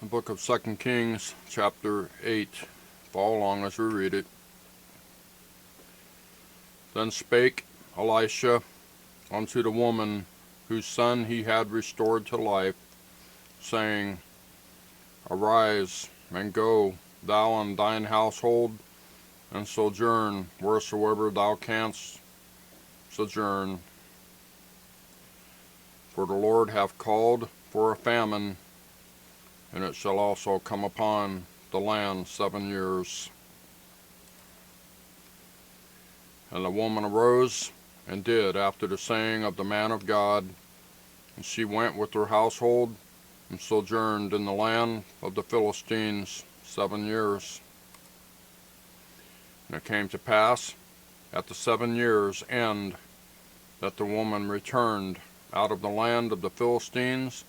The book of 2 Kings, chapter 8. Follow along as we read it. Then spake Elisha unto the woman whose son he had restored to life, saying, Arise, and go, thou and thine household, and sojourn wheresoever thou canst sojourn. For the Lord hath called for a famine, and it shall also come upon the land 7 years. And the woman arose and did after the saying of the man of God, and she went with her household and sojourned in the land of the Philistines 7 years. And it came to pass at the 7 years' end that the woman returned out of the land of the Philistines,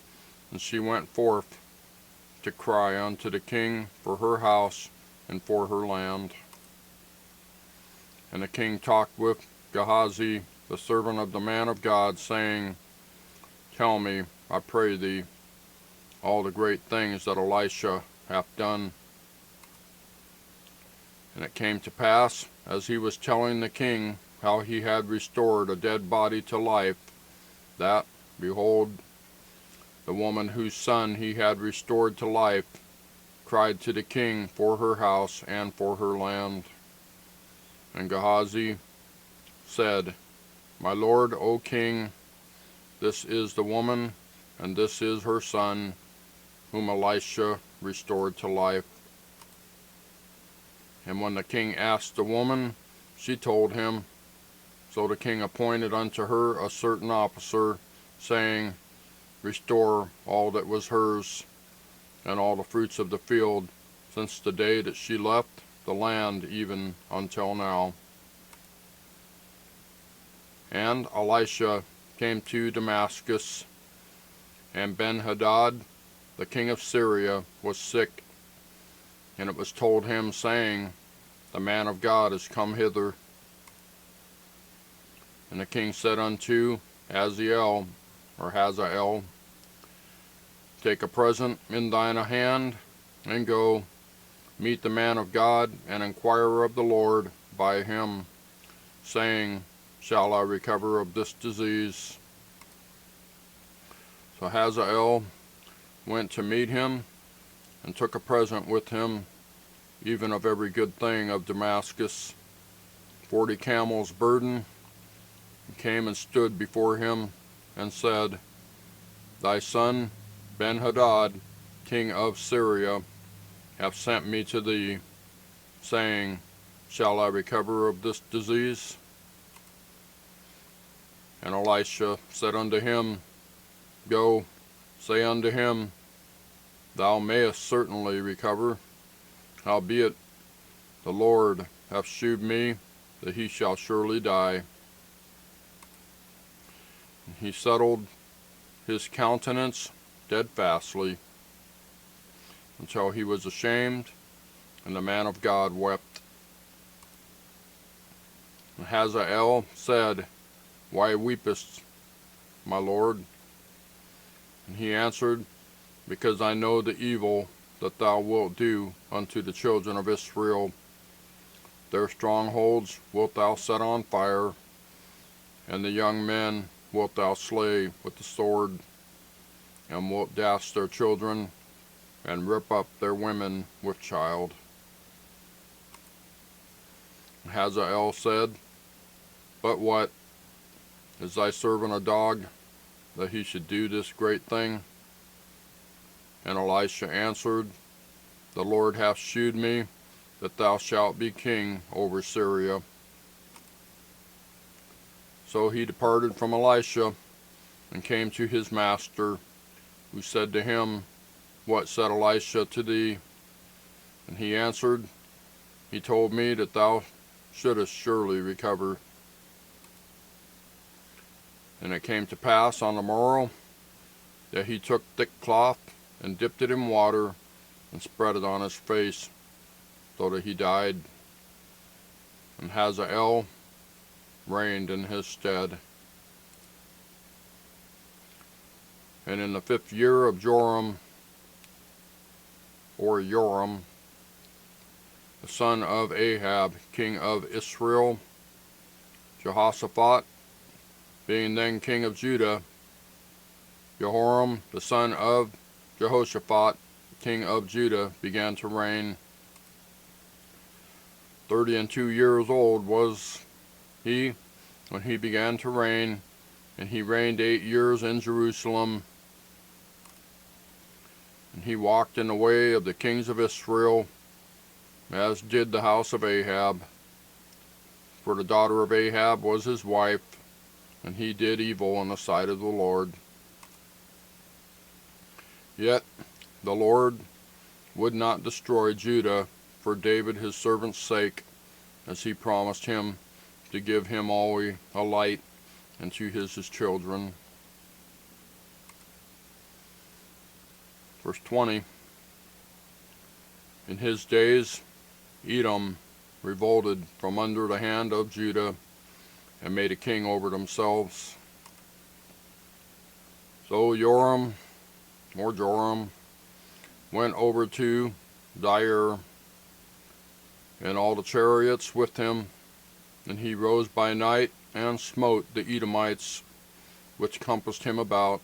and she went forth to cry unto the king for her house and for her land. And the king talked with Gehazi, the servant of the man of God, saying, Tell me, I pray thee, all the great things that Elisha hath done. And it came to pass, as he was telling the king how he had restored a dead body to life, that, behold, the woman whose son he had restored to life cried to the king for her house and for her land. And Gehazi said, My lord, O king, this is the woman, and this is her son, whom Elisha restored to life. And when the king asked the woman, she told him. So the king appointed unto her a certain officer, saying, Restore all that was hers, and all the fruits of the field, since the day that she left the land even until now. And Elisha came to Damascus, and Ben-hadad, the king of Syria, was sick. And it was told him, saying, The man of God is come hither. And the king said unto Hazael, Take a present in thine hand, and go, meet the man of God, and enquire of the Lord by him, saying, Shall I recover of this disease? So Hazael went to meet him, and took a present with him, even of every good thing of Damascus, 40 camels' burden, and came and stood before him, and said, Thy son Ben-hadad, king of Syria, hath sent me to thee, saying, Shall I recover of this disease? And Elisha said unto him, Go, say unto him, Thou mayest certainly recover, howbeit the Lord hath shewed me that he shall surely die. And he settled his countenance steadfastly, until he was ashamed, and the man of God wept. And Hazael said, Why weepest, my lord? And he answered, Because I know the evil that thou wilt do unto the children of Israel. Their strongholds wilt thou set on fire, and the young men wilt thou slay with the sword, and wilt dash their children, and rip up their women with child. And Hazael said, But what? Is thy servant a dog, that he should do this great thing? And Elisha answered, The Lord hath shewed me that thou shalt be king over Syria. So he departed from Elisha, and came to his master, who said to him, What said Elisha to thee? And he answered, He told me that thou shouldest surely recover. And it came to pass on the morrow that he took thick cloth, and dipped it in water, and spread it on his face, so that he died. And Hazael reigned in his stead. And in the 5th year of Joram, or Joram, the son of Ahab, king of Israel, Jehoshaphat, being then king of Judah, Jehoram, the son of Jehoshaphat, king of Judah, began to reign. 32 years old was he when he began to reign, and he reigned 8 years in Jerusalem. And he walked in the way of the kings of Israel, as did the house of Ahab. For the daughter of Ahab was his wife, and he did evil in the sight of the Lord. Yet the Lord would not destroy Judah for David his servant's sake, as he promised him to give him always a light, and to his children. Verse 20. In his days Edom revolted from under the hand of Judah, and made a king over themselves. So Joram went over to Zair, and all the chariots with him, and he rose by night and smote the Edomites which compassed him about,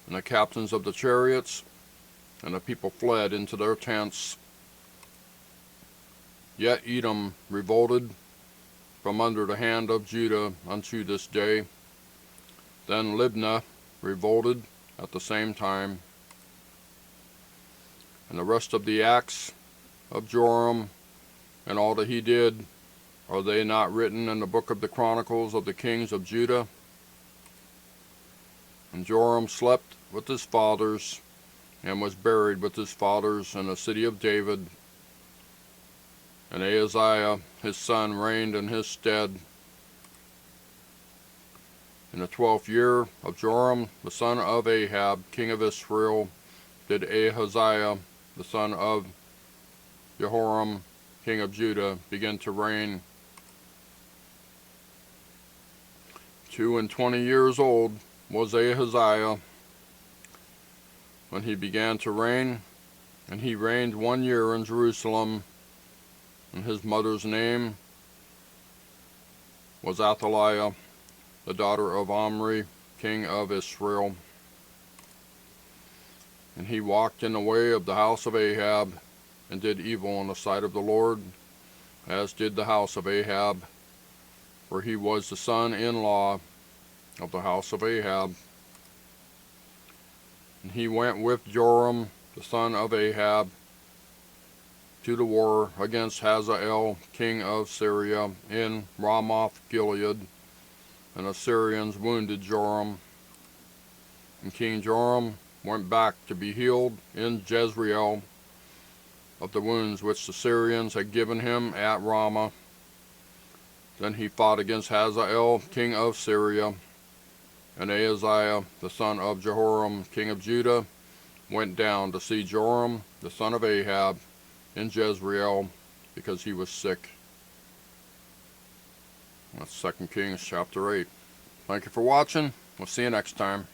and the captains of the chariots, and the people fled into their tents. Yet Edom revolted from under the hand of Judah unto this day. Then Libnah revolted at the same time. And the rest of the acts of Joram, and all that he did, are they not written in the book of the Chronicles of the kings of Judah? And Joram slept with his fathers, and was buried with his fathers in the city of David. And Ahaziah his son reigned in his stead. In the 12th year of Joram the son of Ahab, king of Israel, did Ahaziah the son of Jehoram, king of Judah, begin to reign. 22 years old was Ahaziah when he began to reign, and he reigned 1 year in Jerusalem. And his mother's name was Athaliah, the daughter of Omri, king of Israel. And he walked in the way of the house of Ahab, and did evil in the sight of the Lord, as did the house of Ahab, for he was the son-in-law of the house of Ahab. And he went with Joram, the son of Ahab, to the war against Hazael, king of Syria, in Ramoth Gilead, and the Syrians wounded Joram. And King Joram went back to be healed in Jezreel of the wounds which the Syrians had given him at Ramah. Then he fought against Hazael, king of Syria, and Ahaziah, the son of Jehoram, king of Judah, went down to see Joram, the son of Ahab, in Jezreel, because he was sick. That's 2 Kings chapter 8. Thank you for watching. We'll see you next time.